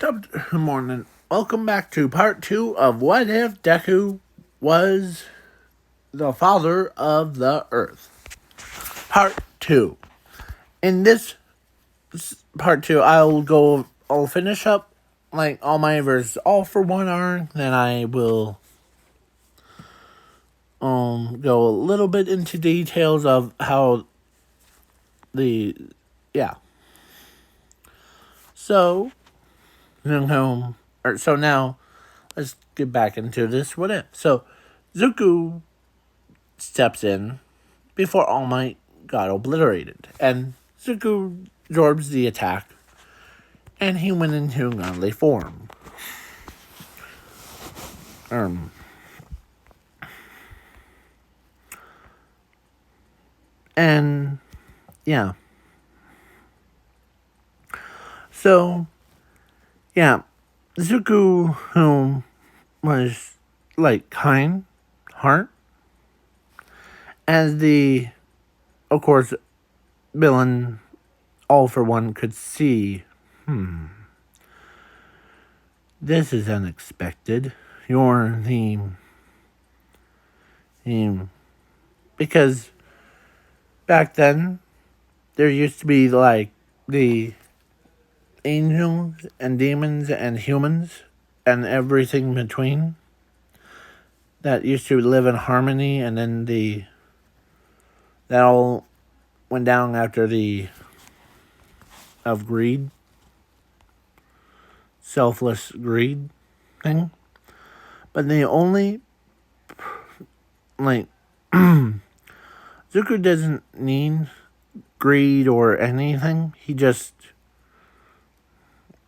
Good morning. Welcome back to part 2 of What If Deku Was the Father of the Earth. Part 2. In this part 2, I'll finish up like all my verses, all for 1 hour. Then I will go a little bit into details of how So, so now let's get back into this what if. So, Zuko steps in before All Might got obliterated, and Zuko absorbs the attack, and he went into godly form. And yeah. So, yeah, Zuko, who was like kind heart, as the, of course, villain All for One could see, this is unexpected. You're because back then there used to be like the angels and demons and humans and everything between that used to live in harmony, and then that all went down after the of greed, selfless greed thing. But the only like Zuko doesn't need greed or anything. He just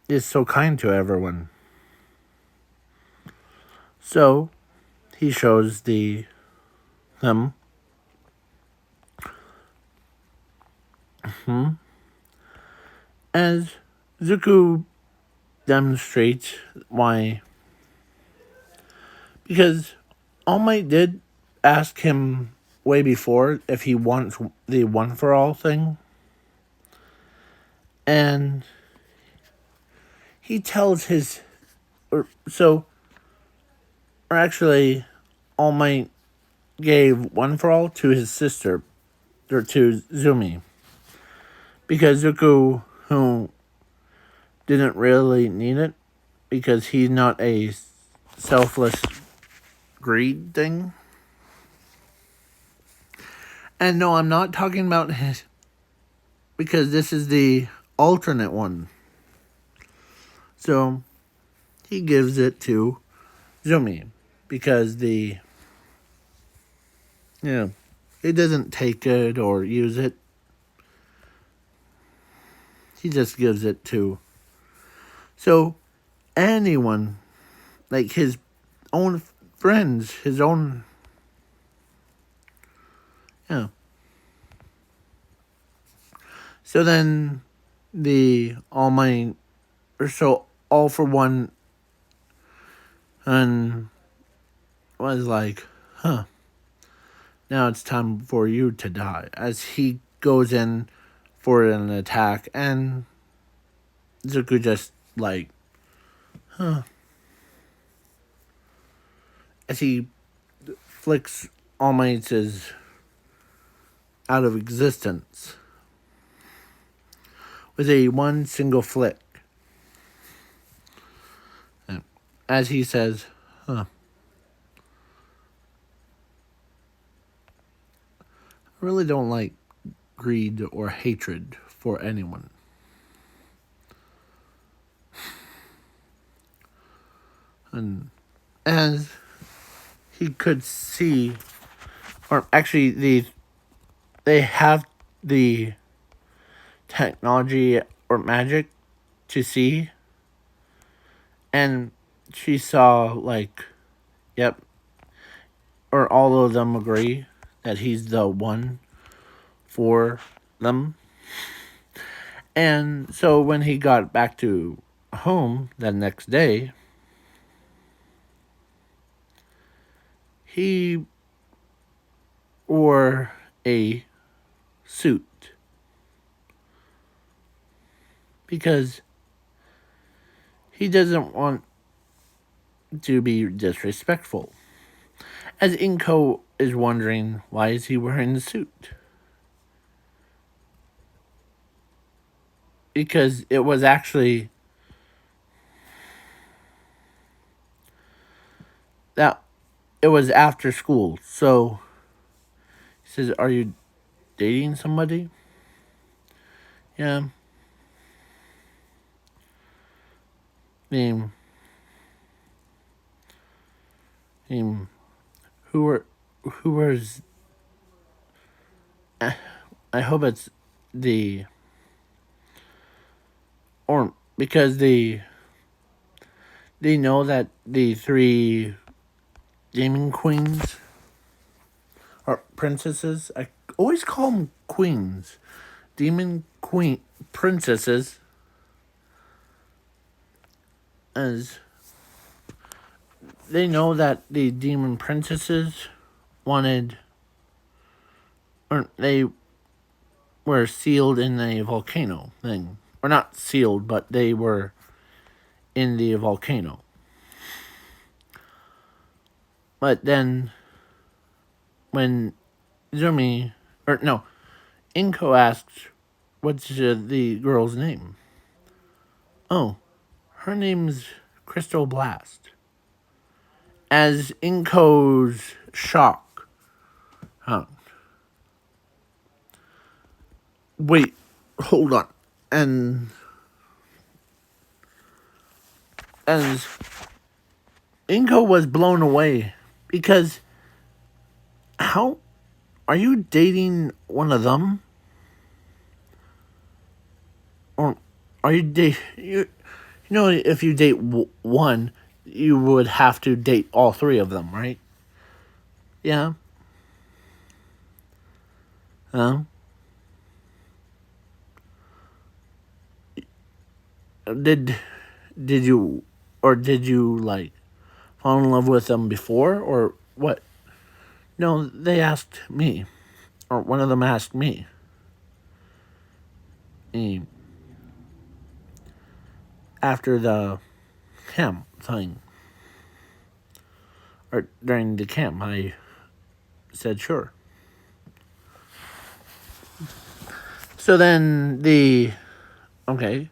is so kind to everyone. So he shows them as Zuko demonstrates why, because All Might did ask him way before if he wants the one for all thing, and he tells actually All Might gave one for all to his sister, or to Zumi, because Zuko, who didn't really need it, because he's not a selfless greed thing. And no, I'm not talking about his, because this is the alternate one. So he gives it to Zumi, because he doesn't take it or use it. He just gives it to. So anyone, like his own friends, his own. So then the All Might, or so All for One, and was like, now it's time for you to die, as he goes in for an attack, and Zuko just like, as he flicks All Might's out of existence with a one single flick. As he says, I really don't like greed or hatred for anyone. And as he could see, or actually they have the technology or magic to see, and she saw like, yep, or all of them agree that he's the one for them. And so when he got back to home the next day, he wore a suit, because he doesn't want to be disrespectful. As Inko is wondering, why is he wearing the suit? Because it was actually that it was after school. So he says, "Are you dating somebody?" Yeah. Name. Name. Who were? Who was? I hope it's the or because they know that the three demon queens or princesses. I always call them queens. Demon queen princesses as they know that the demon princesses wanted or they were sealed in a volcano thing. Or not sealed, but they were in the volcano. But then when Zumi or no, Inko asks what's the girl's name? Oh, her name's Crystal Blast. As Inko's shock. Huh. Wait, hold on. And as Inko was blown away because how are you dating one of them? Or are you you know if you date one, you would have to date all three of them, right? Yeah. Um. Did did you or did you like fall in love with them before or what? No, they asked me, or one of them asked me. eh, After the camp thing, or during the camp, I said sure. So then okay,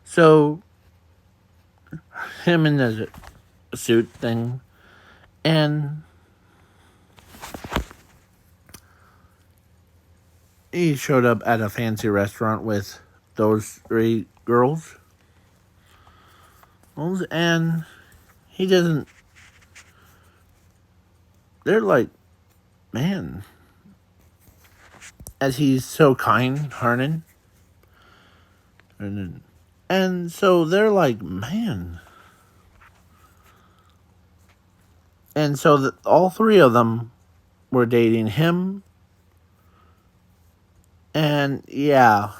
so him in the suit thing, and he showed up at a fancy restaurant with those three girls, and he doesn't. They're like, man, as he's so kind, Harnan, and so they're like, man, and so all three of them were dating him, and yeah,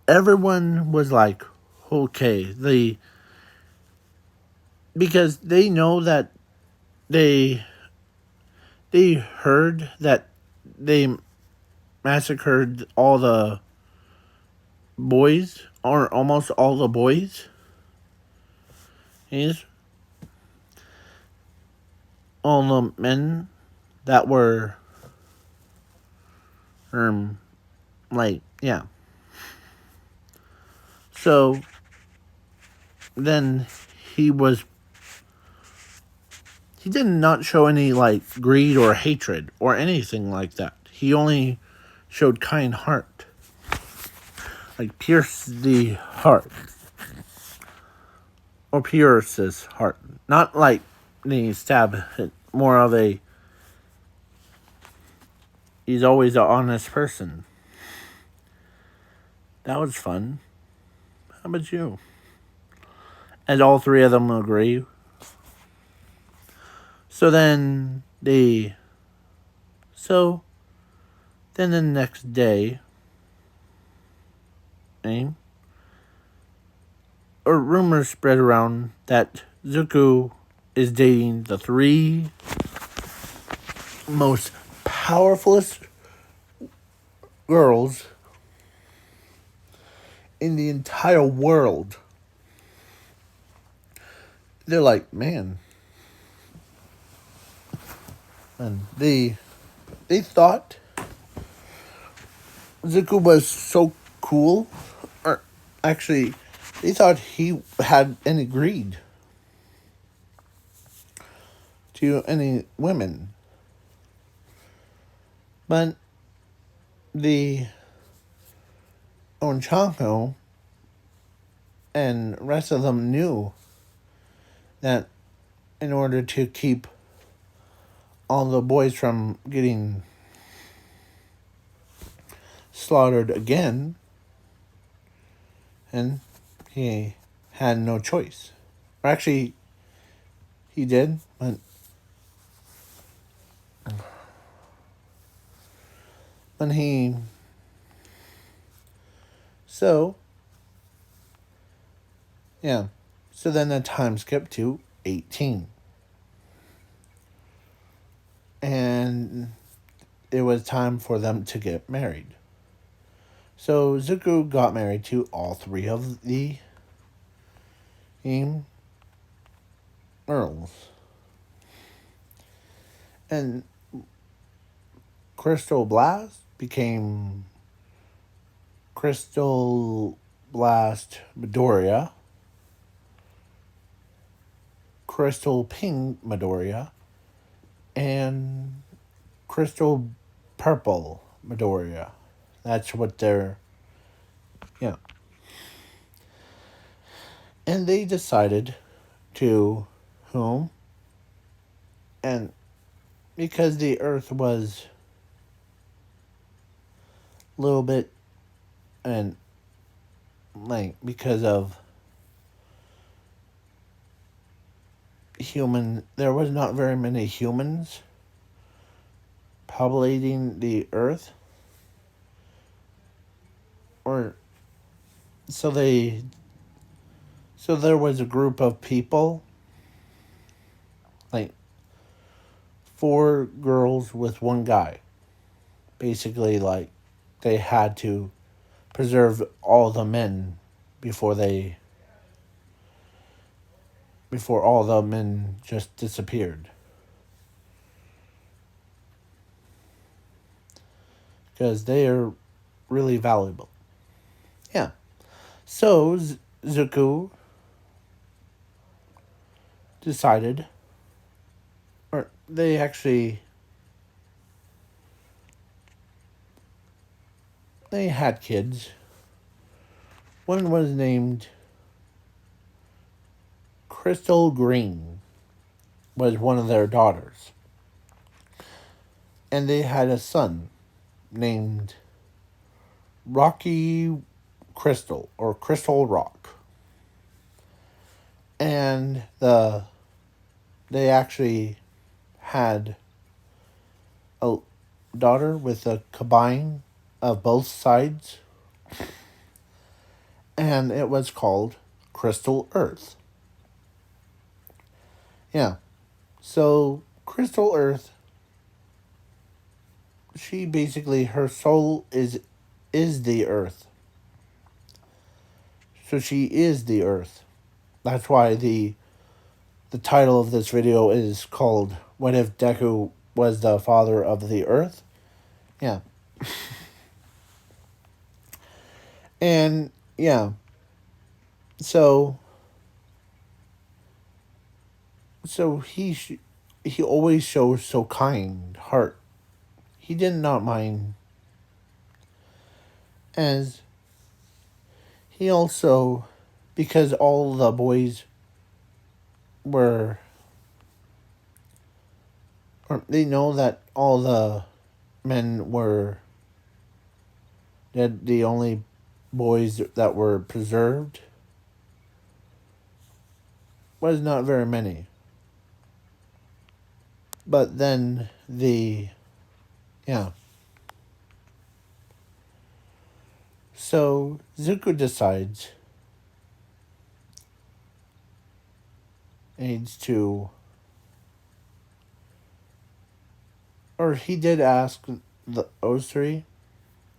everyone was like, okay, because they know that they they heard that they massacred all the boys or almost all the boys. He's all the men that were like yeah. So then he was he did not show any like greed or hatred or anything like that. He only showed kind heart. Like pierce the heart. Or pierces heart. Not like the stab it, more of a he's always an honest person. That was fun. How about you? And all three of them agree. So then then the next day, eh, or rumors spread around that Zuko is dating the three most powerfulest girls in the entire world. they're like, man, and they thought Zuko was so cool, or actually, they thought he had any greed to any women, but the Onchanko and rest of them knew that in order to keep all the boys from getting slaughtered again, and he had no choice. Or actually, he did, but when he so yeah, so then the time skipped to 18, and it was time for them to get married. So Zuko got married to all three of the earls, and Crystal Blast became Crystal Blast Midoriya, Crystal Pink Midoriya, and Crystal Purple Midoriya. That's what they're, yeah. And they decided to whom, and because the Earth was a little bit, and like because of there was not very many humans populating the Earth, or so there was a group of people, like 4 girls with 1 guy. Basically, like, they had to preserve all the men before all the men just disappeared. Because they are really valuable. Yeah. So, Zuko decided, or they had kids. One was named Crystal Green, was one of their daughters. And they had a son named Rocky Crystal, or Crystal Rock. And they actually had a daughter with a combine of both sides, and it was called Crystal Earth. Yeah. So Crystal Earth, she basically, her soul is the Earth. So she is the Earth. That's why the title of this video is called "What If Deku Was the Father of the Earth?" Yeah. And yeah. So he always shows so kind heart. He did not mind, as he also, because all the boys were, or they know that all the men were dead, the only boys that were preserved was not very many. But then yeah. So Zuko decides needs to, or he did ask the Osiri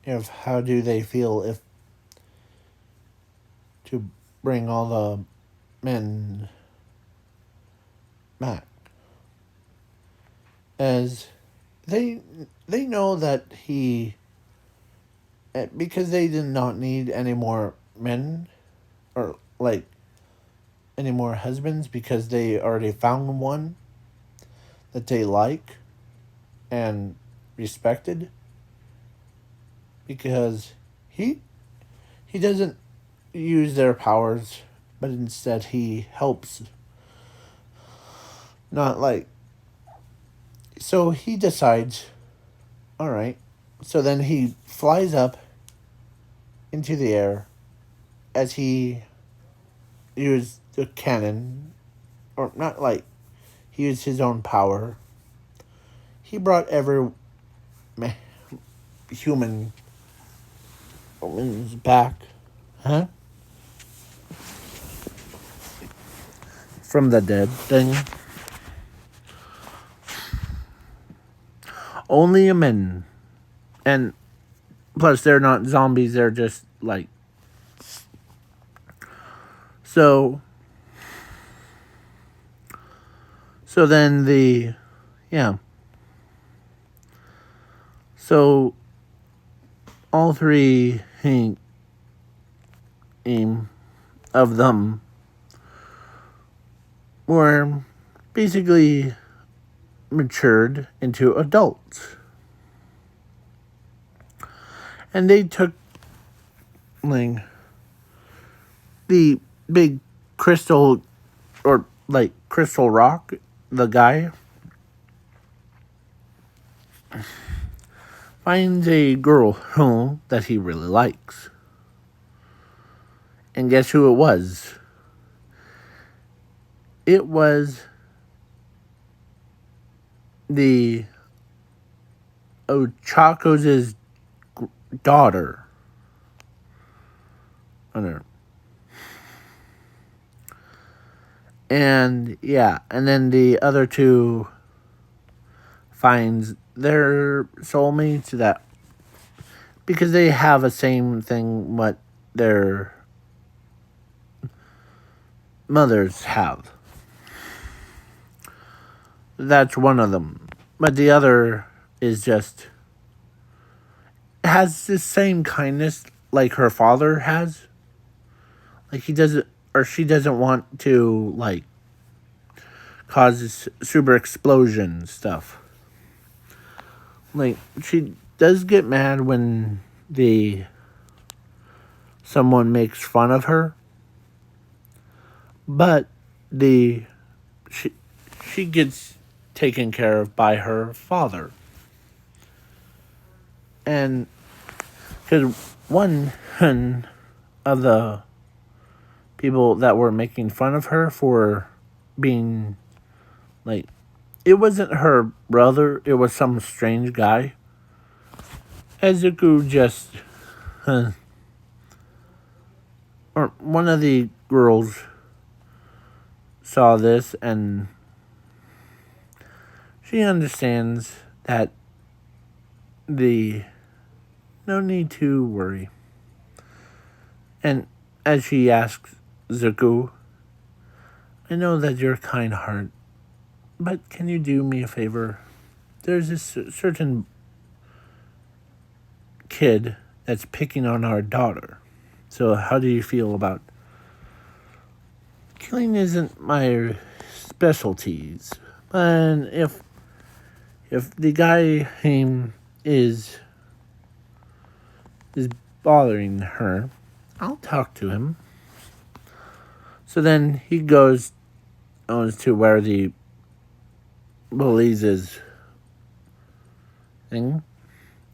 if how do they feel if to bring all the men back, as they they know that because they did not need any more men, or like any more husbands, because they already found one that they like and respected, because he doesn't use their powers, but instead he helps. Not like, so he decides, all right. So then he flies up into the air as he used the cannon, or not like he used his own power. He brought every human back, huh? From the dead thing. Only a men. And plus, they're not zombies, they're just like. So. So then yeah. So, all three of them were basically matured into adults. And they took like the big crystal, or like crystal rock, the guy finds a girl that he really likes. And guess who it was? It was the Ochakos' daughter. I don't know. And yeah, and then the other two finds their soulmates, that because they have the same thing what their mothers have. That's one of them. But the other is just has the same kindness like her father has. Like he doesn't, or she doesn't want to like cause this super explosion stuff. Like she does get mad when someone makes fun of her, but she she gets taken care of by her father. And because one of the people that were making fun of her for being like, it wasn't her brother, it was some strange guy. Ezuku just or one of the girls saw this, and she understands that no need to worry. And as she asks Zuko, I know that you're kind heart, but can you do me a favor? There's this certain kid that's picking on our daughter. So how do you feel about killing? Isn't my specialties, but if the guy is bothering her, I'll talk to him. So then he goes to where the bullies is thing,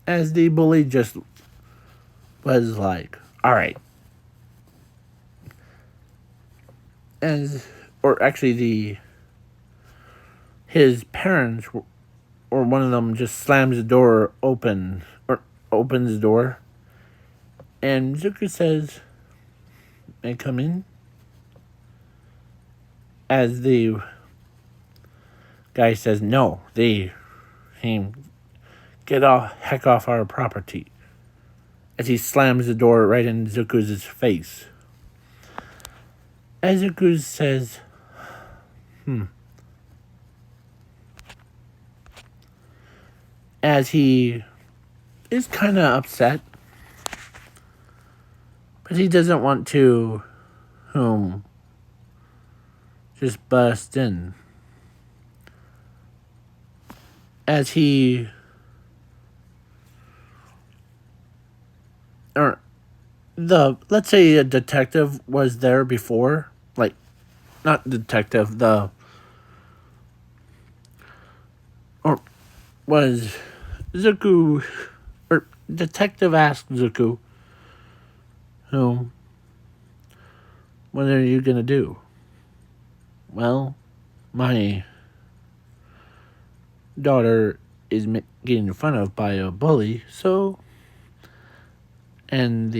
as the bully just was like, all right. Or actually his parents, or one of them, just slams the door open, or opens the door, and Zuko says, may I come in? As the guy says, no, get heck off our property. As he slams the door right in Zuko's face. As Zuko says, as he is kind of upset, but he doesn't want to just bust in. As he, or let's say a detective was there before, like, not detective, or was Zuko, or detective asked Zuko, what are you gonna do? Well, my daughter is getting fun of by a bully, so, and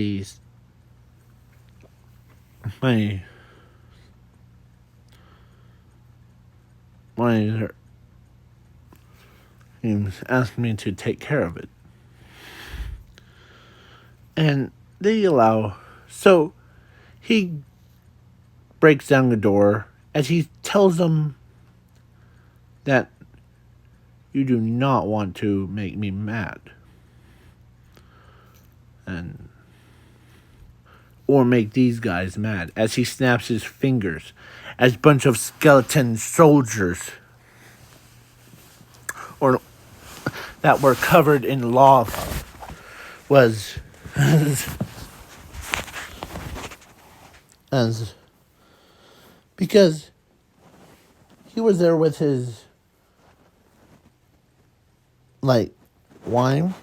my my he asked me to take care of it, and they allow. So he breaks down the door as he tells them that you do not want to make me mad, and or make these guys mad. As he snaps his fingers, as a bunch of skeleton soldiers, or that were covered in lava, was as because he was there with his like wine,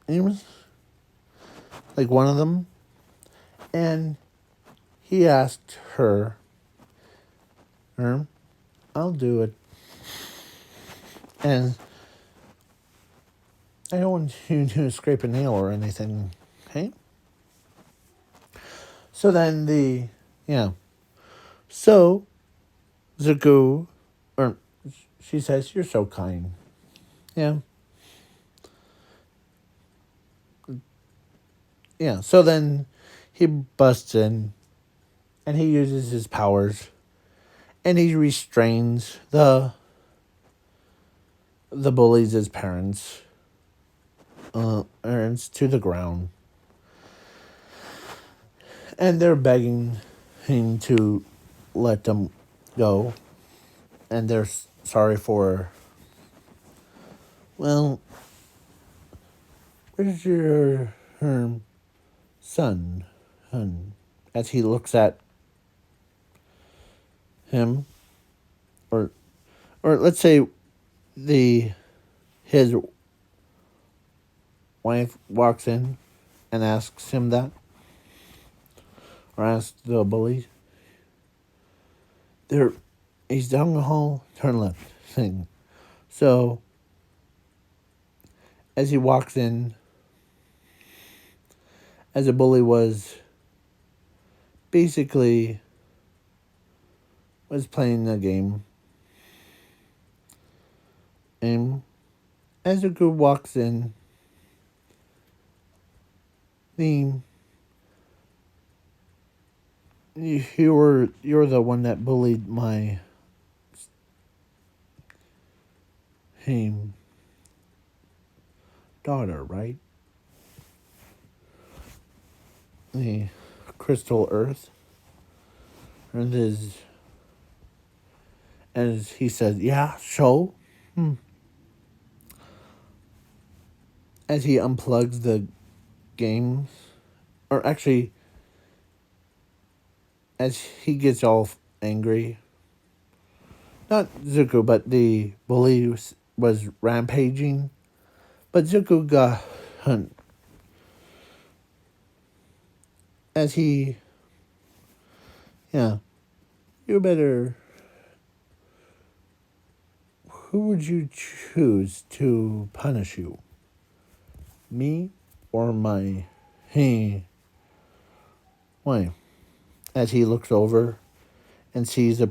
he was like one of them, and he asked her, I'll do it, and I don't want you to scrape a nail or anything, okay? So then so Zuko, or she says, you're so kind. Yeah. Yeah. So then he busts in and he uses his powers and he restrains the bullies' as parents to the ground. And they're begging him to let them go. And they're sorry for, well, where's your son? As he looks at him, or let's say his wife walks in and asks him that, or asks the bully. He's down the hall, turn left thing. So as he walks in, as a bully was basically was playing the game, and as the group walks in, you're the one that bullied my daughter, right? The crystal earth. And as he says, yeah, so. As he unplugs the games, or actually, as he gets all angry, not Zuko, but the bully was rampaging, but Zuko got as he, yeah, you better. Who would you choose to punish you? Me or my wife? As he looks over and sees a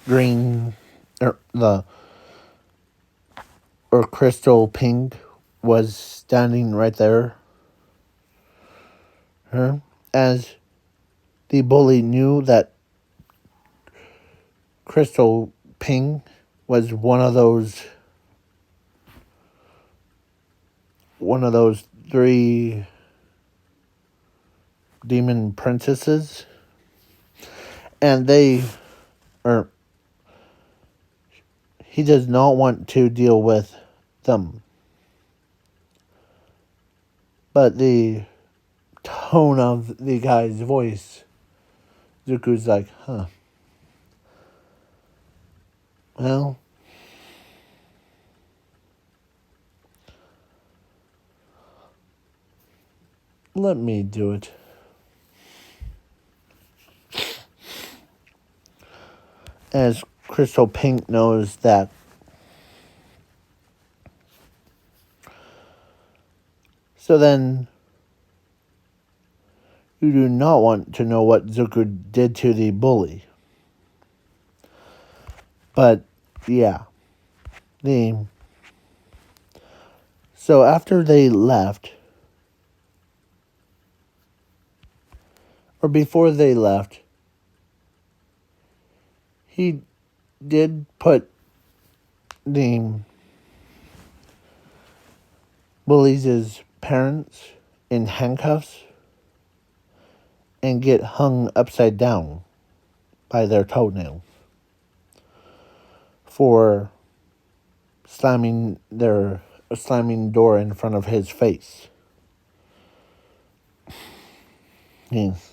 green, or crystal pink was standing right there. As the bully knew that Crystal Ping was one of those three demon princesses, and he does not want to deal with them. But the tone of the guy's voice, Zuko's like, well, let me do it. As Crystal Pink knows that so then you do not want to know what Zuko did to the bully. But yeah. So after they left, or before they left, he did put the bullies' parents in handcuffs and get hung upside down by their toenails for slamming door in front of his face. Yes.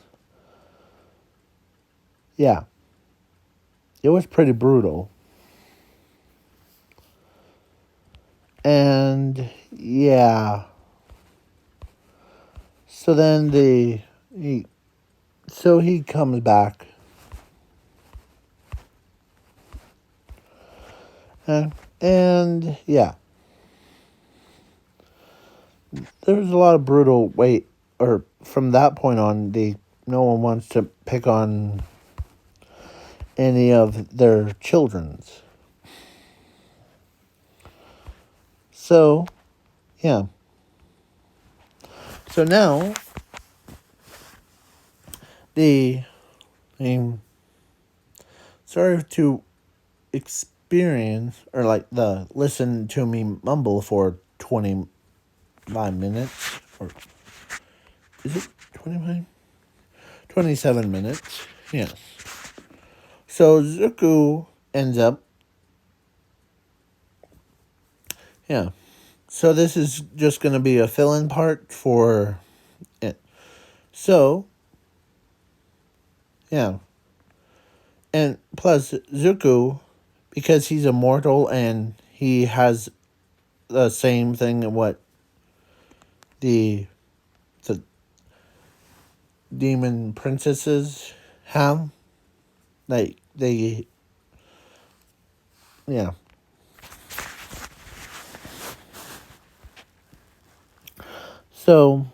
Yeah. It was pretty brutal. And yeah. So then he comes back. And yeah. There's a lot of brutal or from that point on, no one wants to pick on any of their children's. So, yeah. So now, sorry to experience, or listen to me mumble for 25 minutes, or is it 25? 27 minutes, yes. So Zuko ends up, yeah. So this is just going to be a fill-in part for it. So, yeah. And plus, Zuko, because he's immortal and he has the same thing in what the demon princesses have, yeah. So,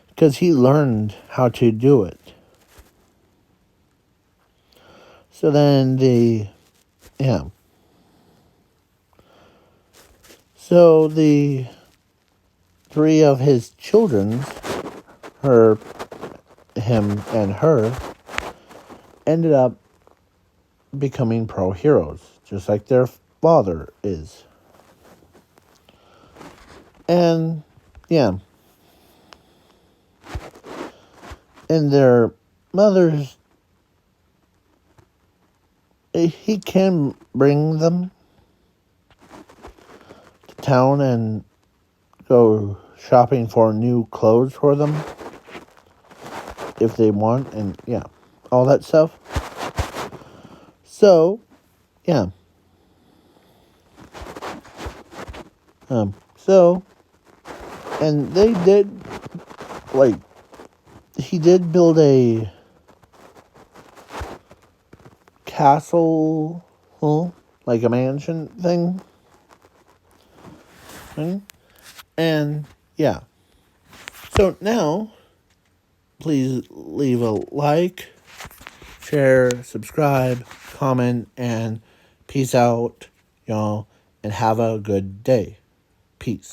because he learned how to do it. So then So the three of his children, him and her, ended up becoming pro heroes, just like their father is. And yeah. And their mothers, he can bring them to town and go shopping for new clothes for them if they want, and yeah, all that stuff. So, yeah. And they did, he did build a castle, like a mansion thing. And yeah. So now, please leave a like, share, subscribe, comment, and peace out, y'all, and have a good day. Peace.